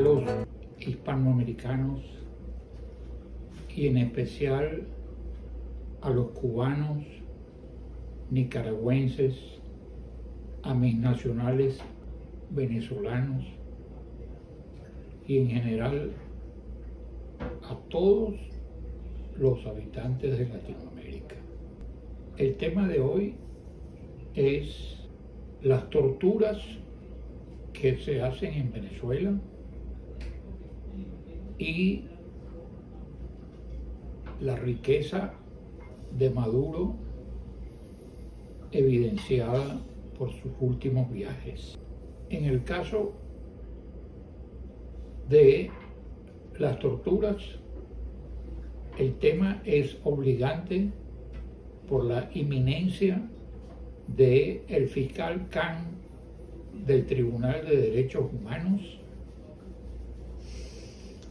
los hispanoamericanos y en especial a los cubanos, nicaragüenses, a mis nacionales venezolanos y en general a todos los habitantes de Latinoamérica. El tema de hoy es las torturas que se hacen en Venezuela y la riqueza de Maduro evidenciada por sus últimos viajes. En el caso de las torturas, el tema es obligante por la inminencia del fiscal Khan del Tribunal de Derechos Humanos,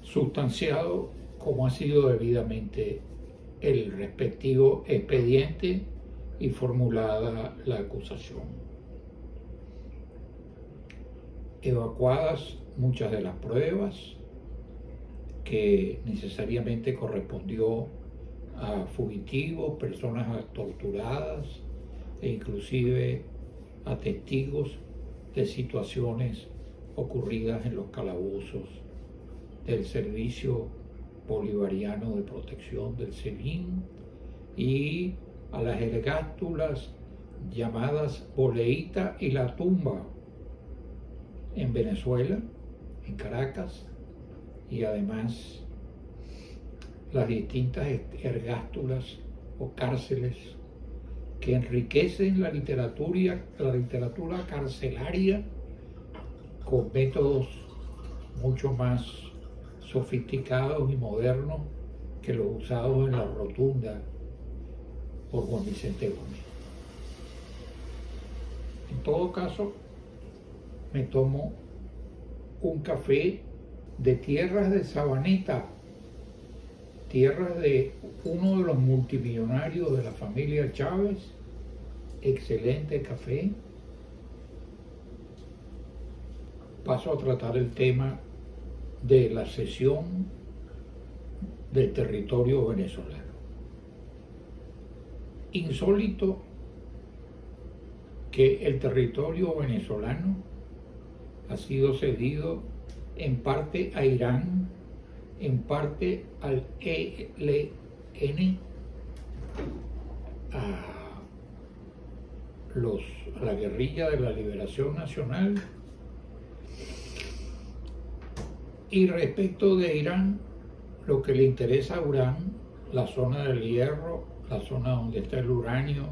sustanciado como ha sido debidamente el respectivo expediente y formulada la acusación. Evacuadas muchas de las pruebas que necesariamente correspondió a fugitivos, personas torturadas e inclusive a testigos de situaciones ocurridas en los calabozos del Servicio Bolivariano de Protección del SEBIN y a las ergástulas llamadas Boleíta y La Tumba en Venezuela, en Caracas, y además las distintas ergástulas o cárceles que enriquecen la literatura carcelaria con métodos mucho más sofisticados y modernos que los usados en la Rotunda por Juan Vicente Gómez. En todo caso, me tomo un café de tierras de Sabaneta, tierras de uno de los multimillonarios de la familia Chávez, excelente café. Paso a tratar el tema de la cesión del territorio venezolano. Insólito que el territorio venezolano ha sido cedido en parte a Irán, en parte al ELN, a la guerrilla de la Liberación Nacional. Y respecto de Irán, lo que le interesa a Irán, la zona del hierro, la zona donde está el uranio,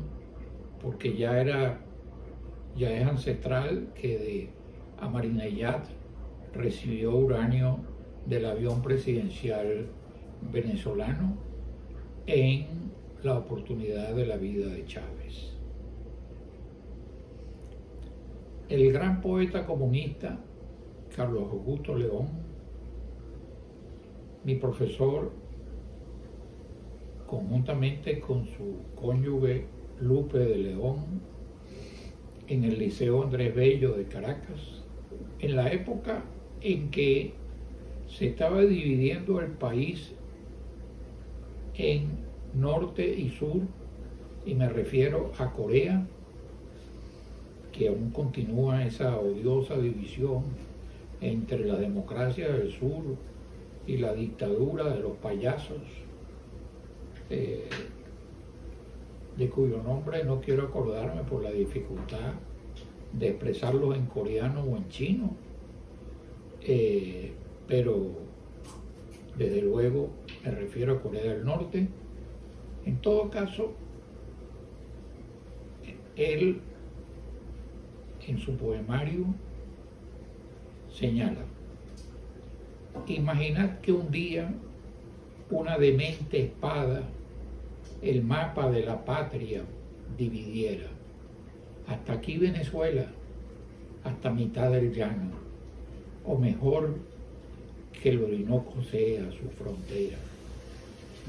porque ya es ancestral que de Ahmadinejad recibió uranio del avión presidencial venezolano en la oportunidad de la vida de Chávez. El gran poeta comunista Carlos Augusto León, mi profesor, conjuntamente con su cónyuge Lupe de León, en el Liceo Andrés Bello de Caracas, en la época en que se estaba dividiendo el país en norte y sur, y me refiero a Corea, que aún continúa esa odiosa división entre la democracia del sur y la dictadura de los payasos, de cuyo nombre no quiero acordarme por la dificultad de expresarlos en coreano o en chino, pero desde luego me refiero a Corea del Norte. En todo caso, él en su poemario señala: imaginad que un día una demente espada el mapa de la patria dividiera. Hasta aquí Venezuela, hasta mitad del llano, o mejor, que el Orinoco sea su frontera.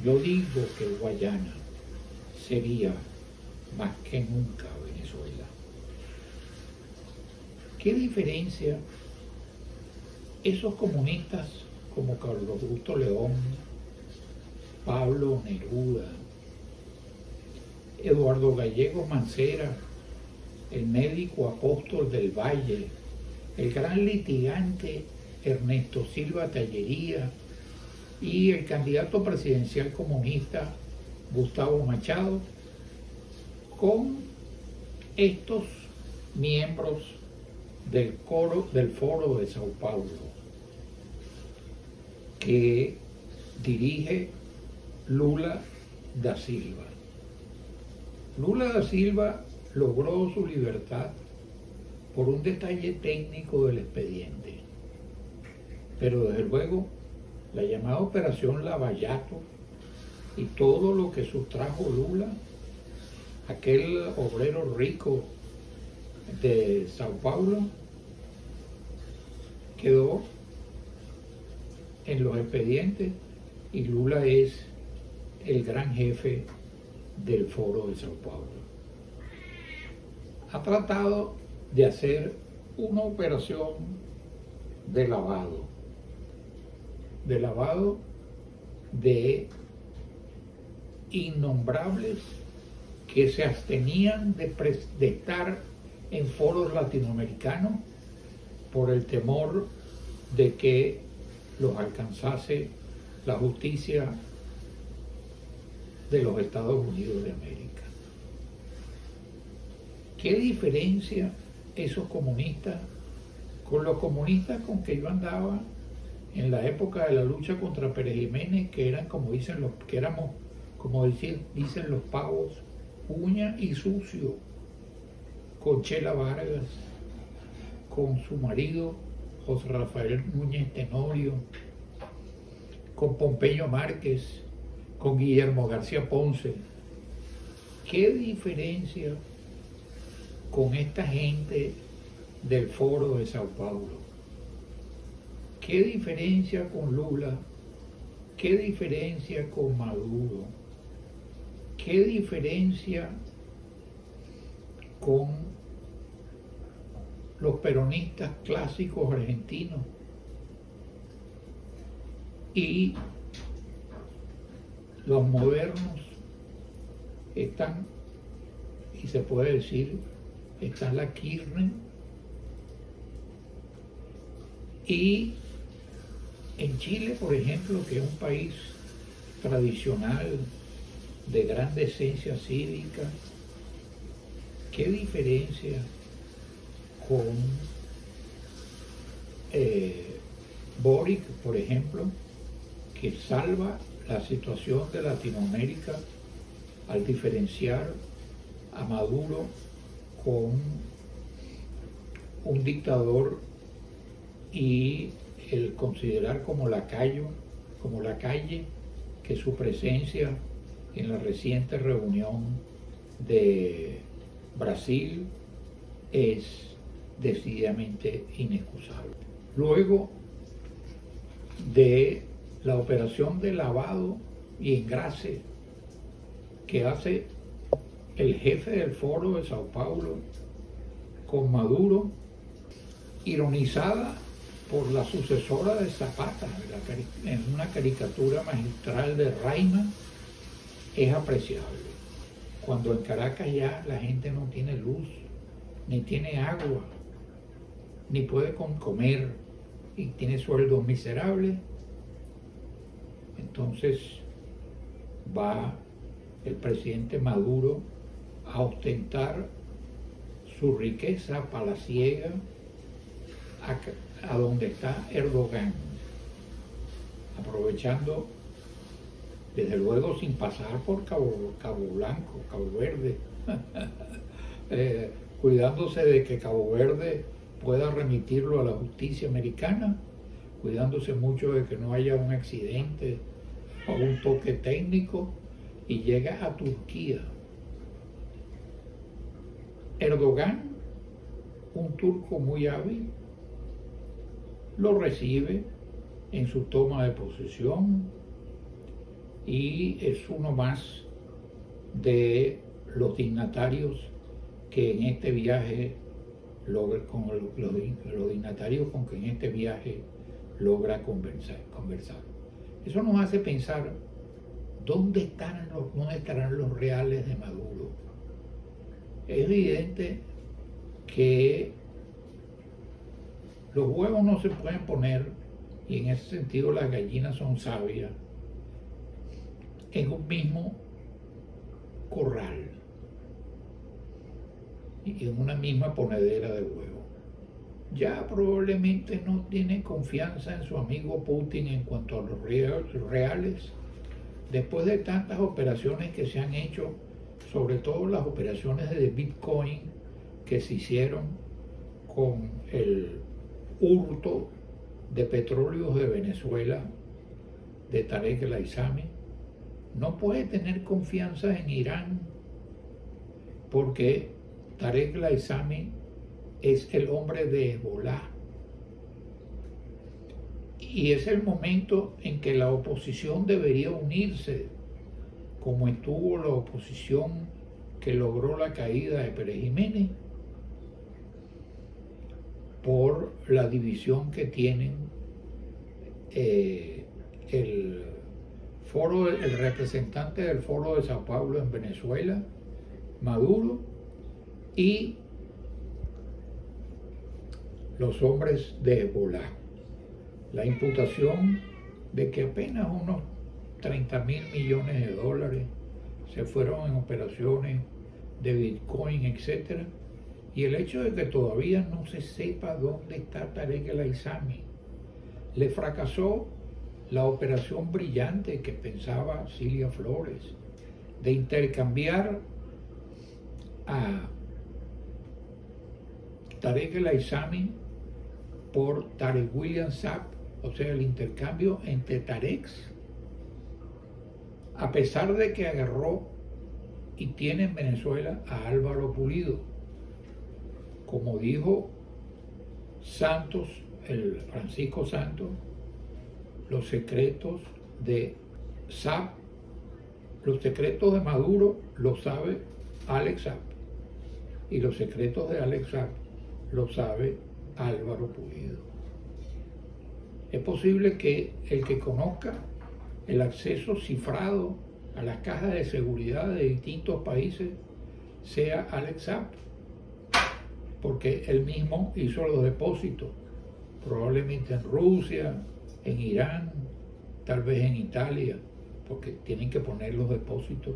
Yo digo que Guayana sería más que nunca Venezuela. ¿Qué diferencia Esos comunistas como Carlos Augusto León, Pablo Neruda, Eduardo Gallego Mancera, el médico apóstol del Valle, el gran litigante Ernesto Silva Tallería y el candidato presidencial comunista Gustavo Machado, con estos miembros del Foro de Sao Paulo, que dirige Lula da Silva. Lula da Silva logró su libertad por un detalle técnico del expediente, pero desde luego la llamada Operación Lavallato y todo lo que sustrajo Lula, aquel obrero rico de Sao Paulo, quedó en los expedientes y Lula es el gran jefe del Foro de Sao Paulo. Ha tratado de hacer una operación de lavado de innombrables que se abstenían de estar en foros latinoamericanos por el temor de que los alcanzase la justicia de los Estados Unidos de América. ¿Qué diferencia esos comunistas con los comunistas con que yo andaba en la época de la lucha contra Pérez Jiménez, que eran, como dicen los, que éramos, como dicen los pavos, uña y sucio, con Chela Vargas, con su marido José Rafael Núñez Tenorio, con Pompeyo Márquez, con Guillermo García Ponce? ¿Qué diferencia con esta gente del Foro de Sao Paulo? ¿Qué diferencia con Lula? ¿Qué diferencia con Maduro? ¿Qué diferencia con los peronistas clásicos argentinos y los modernos? Están, y se puede decir, está la Kirchner, y en Chile, por ejemplo, que es un país tradicional de gran decencia cívica, ¿qué diferencia con Boric, por ejemplo, que salva la situación de Latinoamérica al diferenciar a Maduro con un dictador y el considerar como lacayo, como la calle, que su presencia en la reciente reunión de Brasil es decididamente inexcusable? Luego de la operación de lavado y engrase que hace el jefe del Foro de Sao Paulo con Maduro, ironizada por la sucesora de Zapata, en una caricatura magistral de Raima, es apreciable. Cuando en Caracas ya la gente no tiene luz, ni tiene agua, ni puede comer, y tiene sueldos miserables, entonces va el presidente Maduro a ostentar su riqueza palaciega a donde está Erdogan, aprovechando, desde luego sin pasar por Cabo Blanco, Cabo Verde, cuidándose de que Cabo Verde pueda remitirlo a la justicia americana, cuidándose mucho de que no haya un accidente o un toque técnico, y llega a Turquía. Erdogan, un turco muy hábil, lo recibe en su toma de posesión y es uno más de los dignatarios que en este viaje, los dignatarios con que en este viaje logra conversar. Eso nos hace pensar dónde estarán los reales de Maduro. Es evidente que los huevos no se pueden poner, y en ese sentido las gallinas son sabias, en un mismo corral y en una misma ponedera de huevos. Ya probablemente no tiene confianza en su amigo Putin en cuanto a los reales, después de tantas operaciones que se han hecho, sobre todo las operaciones de Bitcoin que se hicieron con el hurto de petróleos de Venezuela de Tarek El Aissami. No puede tener confianza en Irán porque Tarek El Aissami es el hombre de Hezbollah. Y es el momento en que la oposición debería unirse, como estuvo la oposición que logró la caída de Pérez Jiménez, por la división que tienen el representante del Foro de Sao Paulo en Venezuela, Maduro, y los hombres de Hezbollah. La imputación de que apenas unos 30.000 millones de dólares se fueron en operaciones de Bitcoin, etc. Y el hecho de que todavía no se sepa dónde está Tarek El Aissami. Le fracasó la operación brillante que pensaba Cilia Flores de intercambiar a Tarek El Aissami por Tarek William Saab, o sea, el intercambio entre Tareks, a pesar de que agarró y tiene en Venezuela a Álvaro Pulido. Como dijo Santos, el Francisco Santos, los secretos de Saab, los secretos de Maduro los sabe Alex Saab, y los secretos de Alex Saab los sabe Álvaro Pulido. Es posible que el que conozca el acceso cifrado a las cajas de seguridad de distintos países sea Alex Saab, porque él mismo hizo los depósitos, probablemente en Rusia, en Irán, tal vez en Italia, porque tienen que poner los depósitos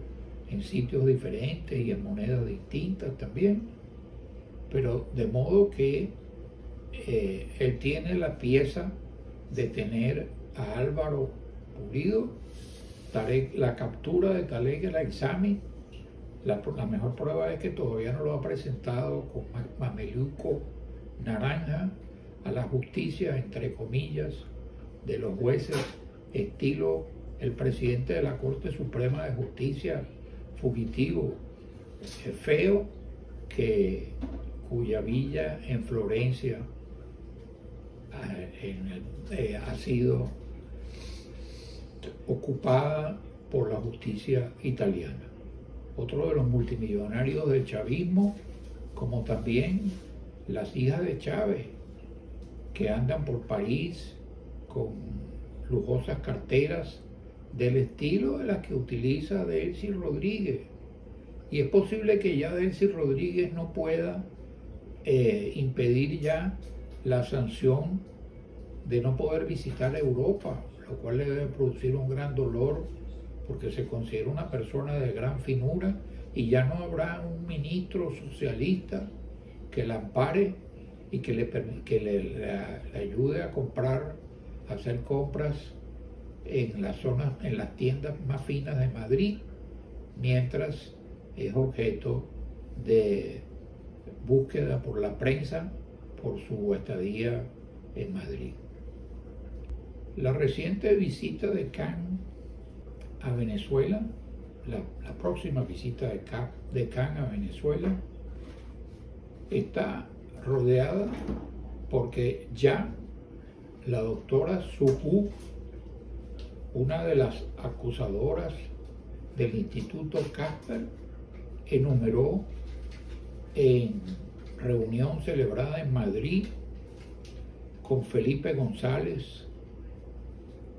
en sitios diferentes y en monedas distintas también, pero de modo que él tiene la pieza de tener a Álvaro Pulido, la captura de Tarek El Aissami. La mejor prueba es que todavía no lo ha presentado con mameluco naranja a la justicia, entre comillas, de los jueces, estilo el presidente de la Corte Suprema de Justicia, fugitivo, feo, cuya villa en Florencia ha sido ocupada por la justicia italiana. Otro de los multimillonarios del chavismo, como también las hijas de Chávez, que andan por París con lujosas carteras del estilo de las que utiliza Delcy Rodríguez. Y es posible que ya Delcy Rodríguez no pueda impedir ya la sanción de no poder visitar Europa, lo cual le debe producir un gran dolor, porque se considera una persona de gran finura y ya no habrá un ministro socialista que la ampare y que le ayude a comprar, a hacer compras en las zonas, en las tiendas más finas de Madrid, mientras es objeto de búsqueda por la prensa por su estadía en Madrid. La reciente visita de Khan a Venezuela, la próxima visita de Khan a Venezuela, está rodeada porque ya la doctora Suhu, una de las acusadoras del Instituto Casper, enumeró en reunión celebrada en Madrid con Felipe González,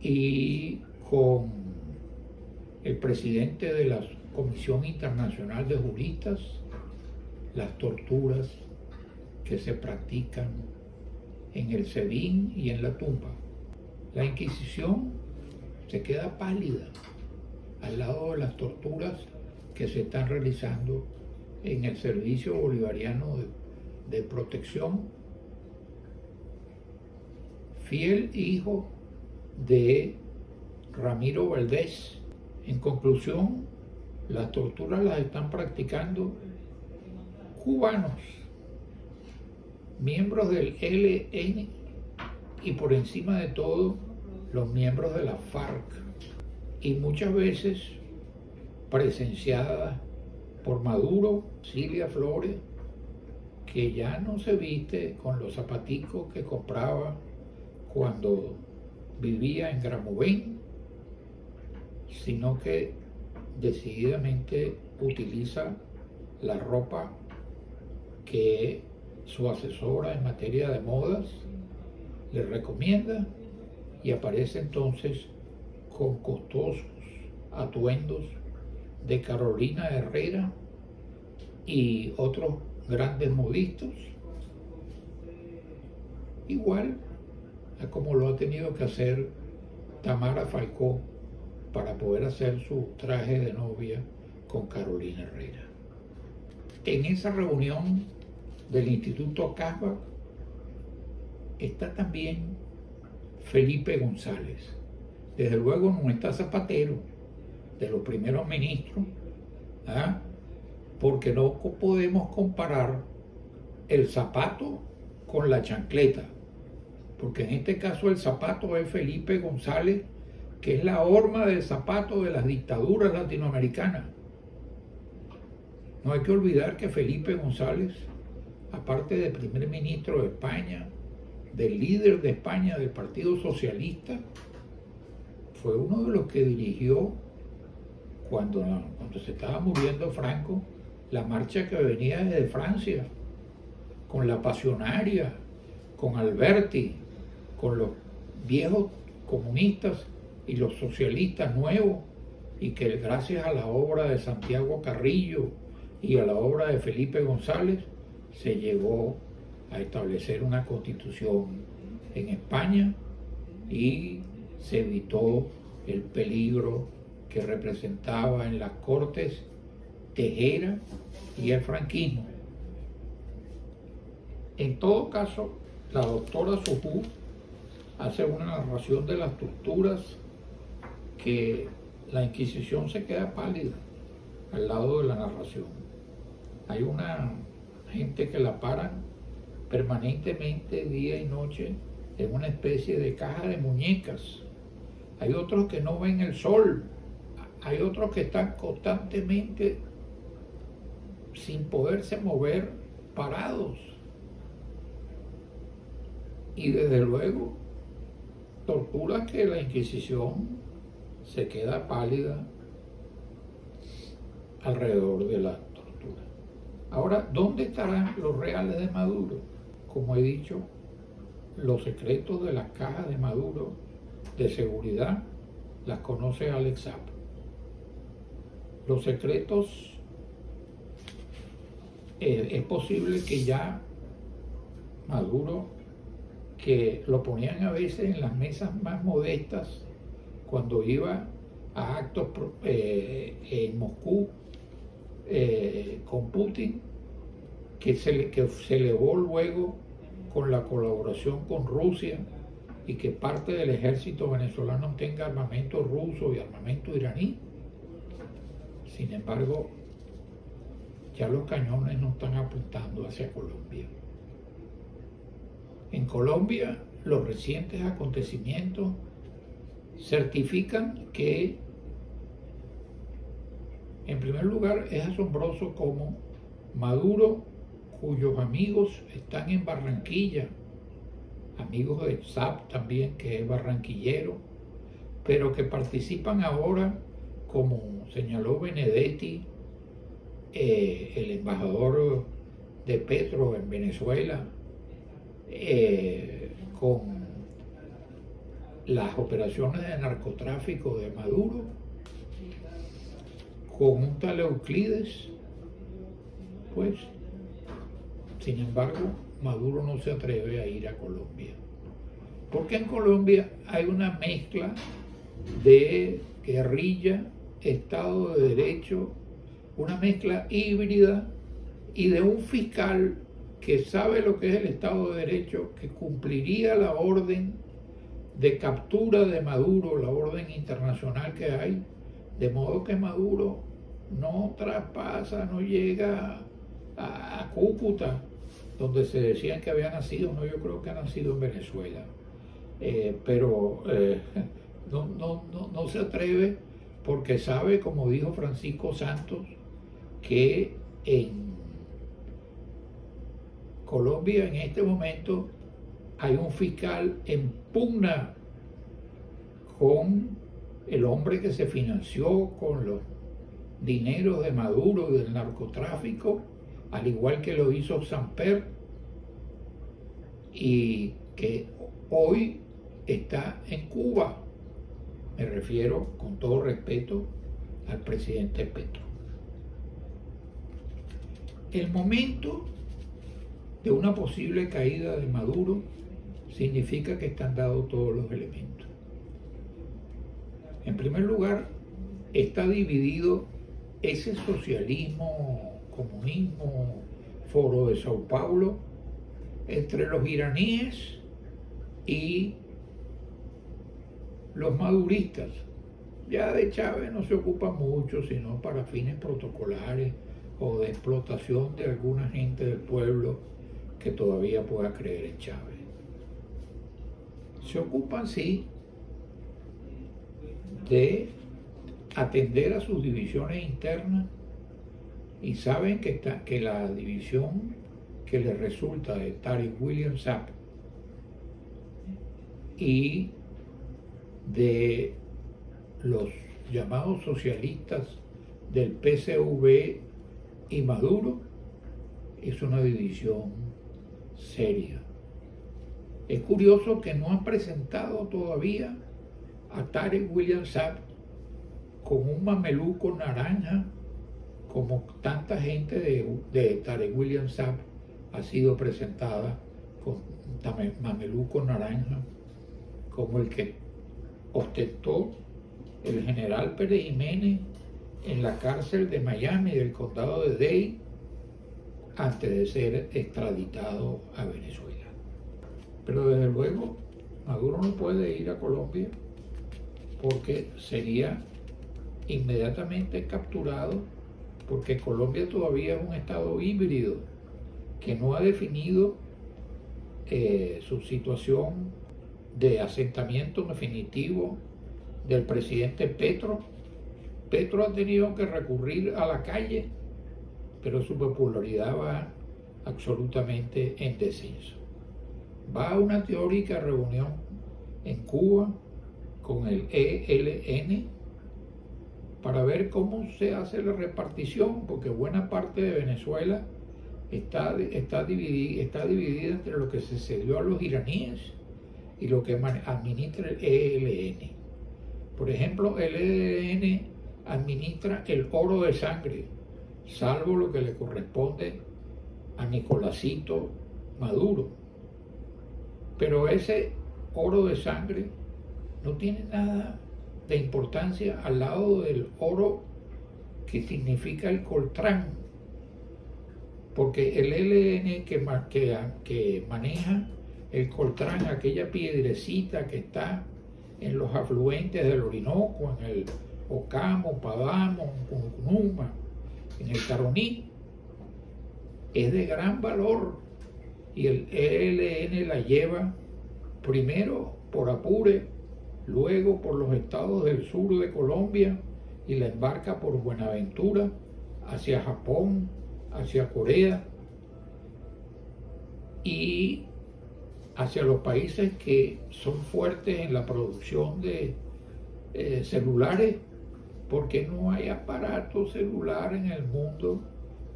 y con el presidente de la Comisión Internacional de Juristas, las torturas que se practican en el Sebin y en la tumba. La Inquisición se queda pálida al lado de las torturas que se están realizando en el Servicio Bolivariano de Protección, fiel hijo de Ramiro Valdés. En conclusión, las torturas las están practicando cubanos, miembros del ELN y por encima de todo los miembros de la FARC, y muchas veces presenciadas por Maduro, Cilia Flores, que ya no se viste con los zapaticos que compraba cuando vivía en Gramovén, sino que decididamente utiliza la ropa que su asesora en materia de modas le recomienda, y aparece entonces con costosos atuendos de Carolina Herrera y otros grandes modistas, igual a como lo ha tenido que hacer Tamara Falcó para poder hacer su traje de novia con Carolina Herrera. En esa reunión del Instituto Casbah está también Felipe González. Desde luego no está Zapatero, de los primeros ministros, porque no podemos comparar el zapato con la chancleta, porque en este caso el zapato es Felipe González, que es la horma del zapato de las dictaduras latinoamericanas. No hay que olvidar que Felipe González, aparte de primer ministro de España, del líder de España del Partido Socialista, fue uno de los que dirigió cuando se estaba muriendo Franco, la marcha que venía desde Francia, con la Pasionaria, con Alberti, con los viejos comunistas y los socialistas nuevos, y que gracias a la obra de Santiago Carrillo y a la obra de Felipe González se llegó a establecer una constitución en España y se evitó el peligro que representaba en las Cortes Tejera y el franquismo. En todo caso, la doctora Sujú hace una narración de las torturas que la Inquisición se queda pálida al lado de la narración. Hay una gente que la paran permanentemente día y noche en una especie de caja de muñecas. Hay otros que no ven el sol. Hay otros que están constantemente sin poderse mover, parados. Y desde luego, torturas que la Inquisición se queda pálida alrededor de la tortura. Ahora, ¿dónde estarán los reales de Maduro? Como he dicho, los secretos de las cajas de Maduro de seguridad las conoce Alex Saab. Los secretos, es posible que ya Maduro, que lo ponían a veces en las mesas más modestas cuando iba a actos en Moscú con Putin, que se elevó luego con la colaboración con Rusia, y que parte del ejército venezolano tenga armamento ruso y armamento iraní. Sin embargo, ya los cañones no están apuntando hacia Colombia. En Colombia, los recientes acontecimientos certifican que, en primer lugar, es asombroso cómo Maduro, cuyos amigos están en Barranquilla, amigos de Saab también, que es barranquillero, pero que participan ahora, como señaló Benedetti, el embajador de Petro en Venezuela, con las operaciones de narcotráfico de Maduro con un tal Euclides, pues, sin embargo, Maduro no se atreve a ir a Colombia. Porque en Colombia hay una mezcla de guerrilla, Estado de Derecho, una mezcla híbrida, y de un fiscal que sabe lo que es el Estado de Derecho, que cumpliría la orden de captura de Maduro, la orden internacional que hay, de modo que Maduro no traspasa, no llega a Cúcuta, donde se decían que había nacido. No, yo creo que ha nacido en Venezuela, pero no se atreve porque sabe, como dijo Francisco Santos, que en Colombia en este momento hay un fiscal en pugna con el hombre que se financió con los dineros de Maduro y del narcotráfico, al igual que lo hizo Samper, y que hoy está en Cuba. Me refiero, con todo respeto, al presidente Petro. El momento de una posible caída de Maduro significa que están dados todos los elementos. En primer lugar, está dividido ese socialismo, comunismo, foro de Sao Paulo, entre los iraníes y los maduristas. Ya de Chávez no se ocupa mucho, sino para fines protocolares o de explotación de alguna gente del pueblo que todavía pueda creer en Chávez. Se ocupan, sí, de atender a sus divisiones internas, y saben que la división que les resulta de Tariq William Saab y de los llamados socialistas del PCV y Maduro es una división seria. Es curioso que no han presentado todavía a Tariq William Saab con un mameluco naranja, como tanta gente de Tariq William Saab ha sido presentada con mameluco naranja, como el que ostentó el general Pérez Jiménez en la cárcel de Miami del condado de Dade antes de ser extraditado a Venezuela. Pero desde luego Maduro no puede ir a Colombia porque sería inmediatamente capturado, porque Colombia todavía es un estado híbrido que no ha definido su situación de asentamiento definitivo del presidente Petro. Petro ha tenido que recurrir a la calle, pero su popularidad va absolutamente en descenso. Va a una teórica reunión en Cuba con el ELN para ver cómo se hace la repartición, porque buena parte de Venezuela está dividida entre lo que se cedió a los iraníes y lo que administra el ELN. Por ejemplo, el ELN administra el oro de sangre, salvo lo que le corresponde a Nicolásito Maduro. Pero ese oro de sangre no tiene nada de importancia al lado del oro que significa el coltrán, porque el ELN que maneja el coltrán, aquella piedrecita que está en los afluentes del Orinoco, en el Ocamo, Padamo, Cunucnuma, en el Caroní, es de gran valor, y el ELN la lleva primero por Apure, luego por los estados del sur de Colombia, y la embarca por Buenaventura hacia Japón, hacia Corea y hacia los países que son fuertes en la producción de celulares, porque no hay aparato celular en el mundo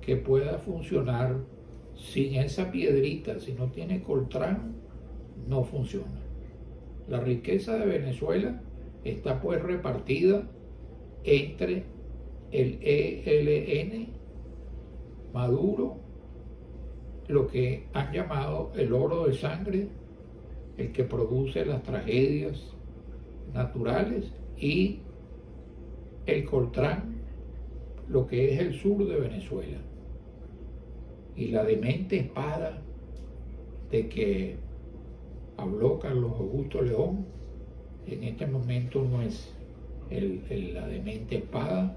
que pueda funcionar sin esa piedrita. Si no tiene coltrán, no funciona. La riqueza de Venezuela está pues repartida entre el ELN, Maduro, lo que han llamado el oro de sangre, el que produce las tragedias naturales, y el Coltrán, lo que es el sur de Venezuela. Y la demente espada de que habló Carlos Augusto León, en este momento no es la demente espada,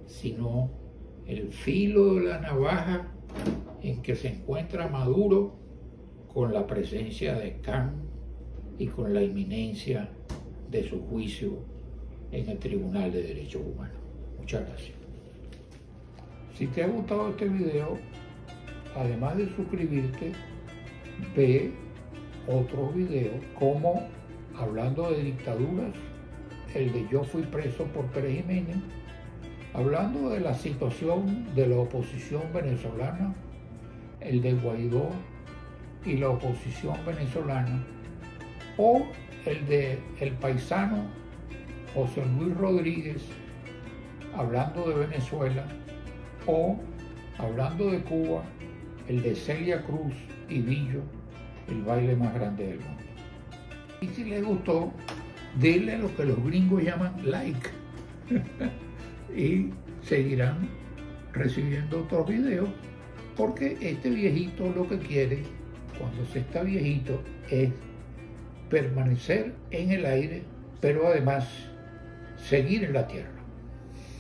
sino el filo de la navaja en que se encuentra Maduro, con la presencia de Khan y con la inminencia de su juicio en el Tribunal de Derechos Humanos. Muchas gracias. Si te ha gustado este video, además de suscribirte, ve otros videos como hablando de dictaduras, el de Yo fui preso por Pérez Jiménez, hablando de la situación de la oposición venezolana, el de Guaidó y la oposición venezolana, o el de el paisano José Luis Rodríguez hablando de Venezuela, o hablando de Cuba, el de Celia Cruz y Billo, el baile más grande del mundo. Y si les gustó, denle lo que los gringos llaman like y seguirán recibiendo otros videos, porque este viejito lo que quiere cuando se está viejito es permanecer en el aire, pero además seguir en la tierra.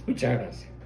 Muchas gracias.